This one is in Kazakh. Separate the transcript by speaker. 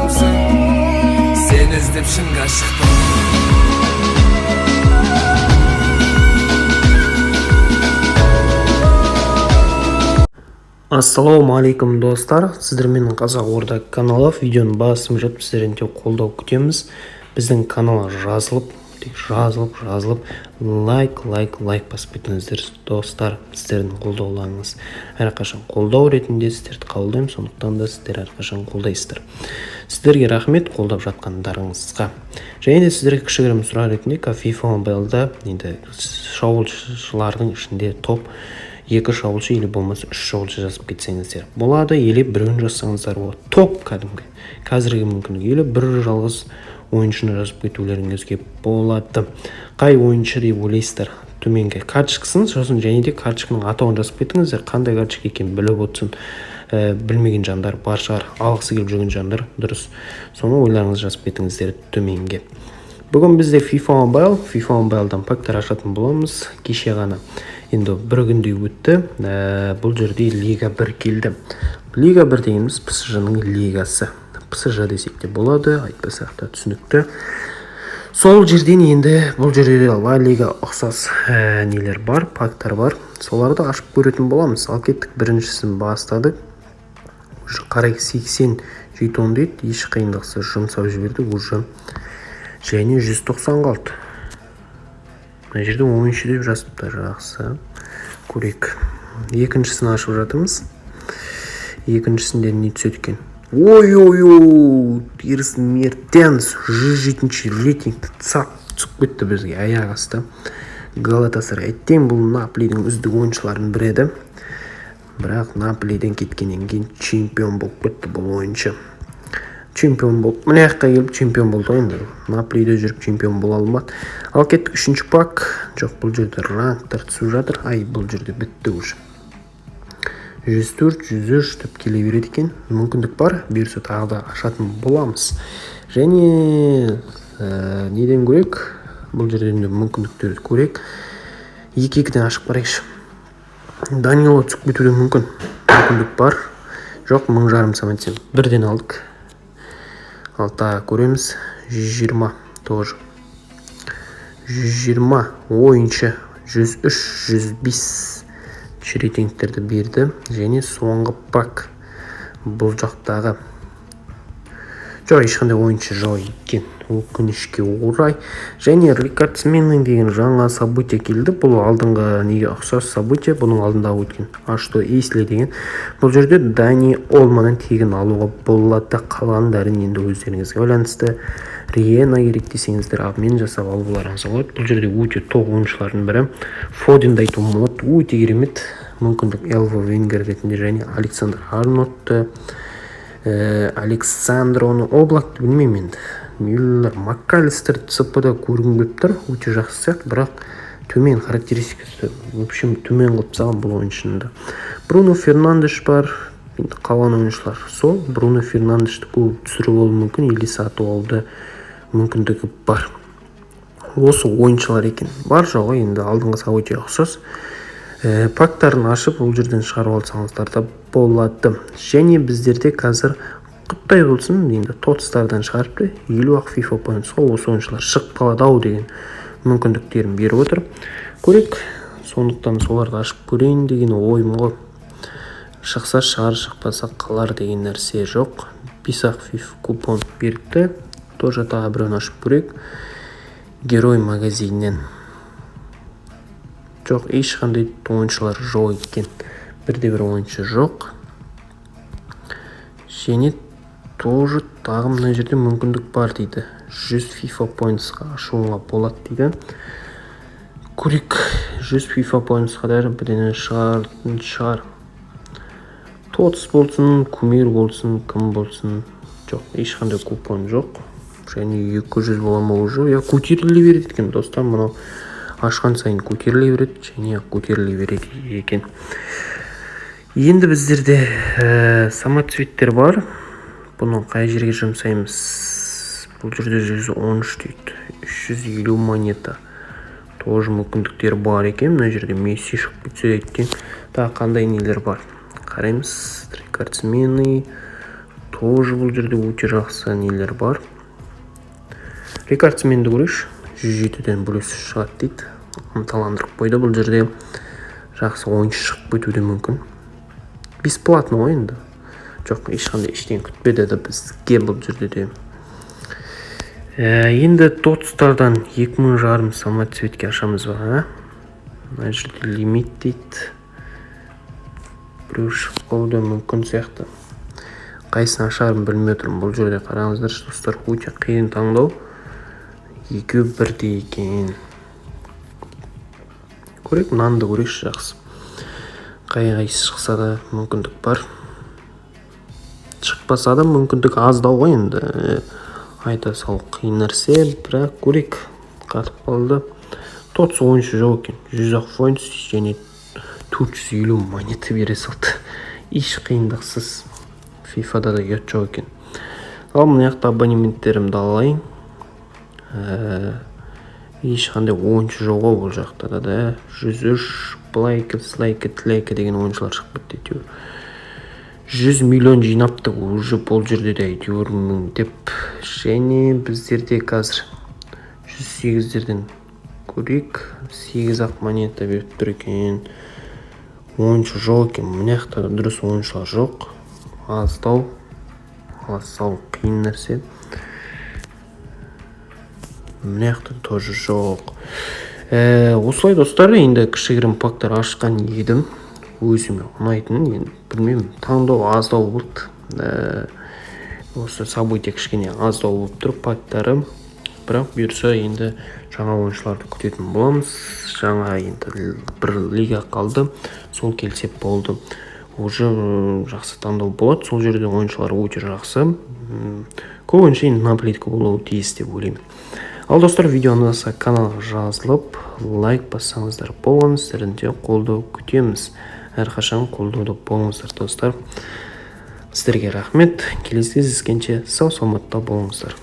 Speaker 1: адамсың, сен іздеп шынға шықтым.
Speaker 2: Ассалауму алейкум достар, сіздермен Қазақ Орда каналы. Видеоны басым жатып сіздерден қолдау күтеміз. Біздің каналға жазылып лайк басып кетіңіздер достар. Сіздердің қолдауларыңыз әрқашан қолдау ретінде сіздерді қабылдаймын, сондықтан да сіздер әрқашан қолдайсыздар. Сіздерге рахмет қолдап жатқандарыңызға. Және де сіздерге кішігірім сұрақ ретінде FIFA Mobile'да енді шабуылшылардың ішінде топ 2 шабуылшы или болмаса 3 шабуылшы жазып кетсеңіздер болады, или біреуін жазсаңыздар болады. Топ кәдімгі қазіргі мүмкіндік, или бір жалғыз ойыншыны жазып кетулеріңізге болады. Қай ойыншы деп ойлайсыздар? Төменге карточкасын, сосын және де карточканың атауын жазып кетіңіздер. Қандай карточка екенін біліп отырсын. Білмеген жандар бар шығар, алғысы келіп жүрген жандар дұрыс. Соны ойларыңызды жазып кетіңіздер төменге. Бүгін бізде FIFA Mobile'дан пактар ашатын боламыз. Кеше ғана енді бір күндей өтті. Бұл жерде Лига 1 келді. Лига 1 дегеніміз PSG-ның лигасы. PSG десек те болады, айтпасақ та түсінікті. Сол жерден енді бұл жерде Ла Лига ұқсас нелер бар, пактар бар. Соларды ашып көретін боламыз. Ал кеттік, біріншісін бастадық. Уже қарай 80 жетон дейді, еш қиындықсыз жұмсап жіберді. Уже және 190 қалды. Мына жерде ойыншы деп жазыпты, жақсы. Көрейік. Екіншісін ашып жатырмыз. Екіншісінде не түседі екен? Ой, терісін мертенс 107-ші рейтингті сап түсіп кетті бізге аяқ асты. Галатасарай әттең бұл Наполидің үздік ойыншыларын бірі еді. Бірақ Наполиден кеткеннен кейін чемпион болып кетті бұл ойыншы. Чемпион болып, мына жаққа келіп чемпион болды енді. Наполиде жүріп чемпион бола алмады. Ал кеттік үшінші пак. Жоқ, бұл жерде ранктар түсіп жатыр. Бұл жерде бітті уже. 104, 103 деп келе береді екен. Мүмкіндік бар, берсе тағы да ашатын боламыз. Және неден көрек? Бұл жерден мүмкіндіктерді көрек. 2-2-ден ашып барайықшы. Данило түсіп кетуде мүмкіндік бар. Жоқ, 1000 самайтсен. Бірден алдық. Алта көреміз. 120 тоже. 120 ойыншы. 103, 105 рейтингтерді берді. Және соңғы пак бұл жақтағы. Жоқ, ешқандай ойыншы жоқ екен. Өкінішке орай. Және рекордсменнің деген жаңа событие келді. Бұл алдыңғы неге ұқсас событие. Бұның алдындағы өткен. Ашто Эйсли деген. Бұл жерде Дани Олманын тегін алуға болады. Қалғандарын енді өздеріңізге байланысты. Риена керек десеңіздер, мен жасап алуларыңыз болады. Бұл жерде өте топ ойыншылардың бірі. Фоденді айтуым болады. Өте керемет мүмкіндік. Элво Венгер ретінде және Александр Арнотты, Александроны Облакты білмеймін енді. Мюллер, Маккалистер ЦП-да көргім келіп тұр. Өте жақсы сияқты, бірақ төмен характеристикасы. Вообще төмен қылып салған бұл ойыншында. Бруно Фернандеш бар. Қалған ойыншылар сол. Бруно Фернандешті көп түсіріп алу мүмкін, или сатып алуды мүмкіндігі бар. Осы ойыншылар екен. Бар жоғы енді алдыңғы событие ұқсас. Пактарын ашып, ол жерден шығарып алсаңыздар да болады. Және біздерде қазір құттай болсын, енді тотстардан шығарыпты. 50 FIFA поинтсқа осы ойыншылар шығып қалады ау деген мүмкіндіктерін беріп отыр. Көрек, сондықтан соларды ашып көрейін деген ойым ғой. Шықса шығар, шықпаса қалар деген нәрсе жоқ. Писақ FIFA купон беріпті. Тоже тағы біреуін ашып көрек. Герой магазиннен. Жоқ, ешқандай ойыншылар жоқ екен. Бірде-бір ойыншы жоқ. Және тоже тағы мына жерде мүмкіндік бар дейді. 100 FIFA поинтсқа ашуға болады дейді. Көрек, 100 FIFA поинтсқа да бірден шығар. Тотс болсын, кумир болсын, кім болсын. Жоқ, ешқандай купон жоқ. Және 200 болама уже. Көтеріле береді екен, достар. Мұнау ашқан сайын көтеріле береді, және көтеріле береді екен. Енді біздерде самоцветтер бар. Бұны қай жерге жұмсаймыз? Бұл жерде 113 дейді. 350 монета. Тоже мүмкіндіктер бар екен. Мына жерде Месси шығып кетсе екен. Тағы қандай нелер бар? Қараймыз. Рекордсмены, тоже бұл жерде өте жақсы нелер бар. Рекордсменді көрейікші, 107-ден плюс шығады дейді. Ынталандырып қойды. Бұл жерде жақсы ойыншы шығып кетуі мүмкін. Бесплатно ғой енді. Жоқ, ешқандай ештеңе күтпе деді бізге бұл жерде де. Енді тотстардан 2000 жарым самоцветке ашамыз ба. Мына жерде лимит дейді. Біреу шығып қалуы мүмкін сияқты. Қайсыны ашарым білмей тұрмын. Бұл жерде қараңыздар, достар, өте қиын таңдау. Екеу бірдей екен. Көрейік, мынаны да көрейікші жақсы. Қайсысы шықса да мүмкіндік бар. Шықпаса да мүмкіндік аздау ғой енді. Айта сал қиын нәрсе, бірақ көрейік. Қатып қалды. Тотс ойыншы жоқ екен. 100 фойнт және 450 монета бере салды. Еш қиындықсыз. FIFA-да да ұят жоқ екен. Ал мына жақта абонементтерімді алайын. Ешқандай ойыншы жоқ бұл жақта да. 103 Блайкі, Слайкі, Тілайкі деген ойыншылар шығып кетті. 100 миллион жинапты уже бұл жерде де әйтеуір деп. Және біздерде қазір 108-дерден көрейік. 8-ақ монета беріп тұр екен. Ойыншы жоқ екен. Мына жақта дұрыс ойыншылар жоқ. Аздау. Аздау қиын нәрсе. Мына жақта тоже жоқ. Осылай достар, енді кішігірім пактар ашқан едім. Өзіме ұнайтын, енді білмеймін, таңдау аздау болды. Осы события кішкене аздау болып тұр пактары. Бірақ бұйырса енді жаңа ойыншыларды күтетін боламыз. Жаңа енді бір лига қалды, сол келсе болды. Уже жақсы таңдау болады, сол жерде ойыншылар өте жақсы. Көп ойыншы енді наплитка болуы тиіс деп ойлаймын. Ал достар, видеоны каналға жазылып, лайк бассаңыздар болыңыз, сіздерден қолдау күтеміз. Әрқашан қолдауда болыңыздар достар. Сіздерге рахмет. Келесі кездескенше сау саламатта болыңыздар.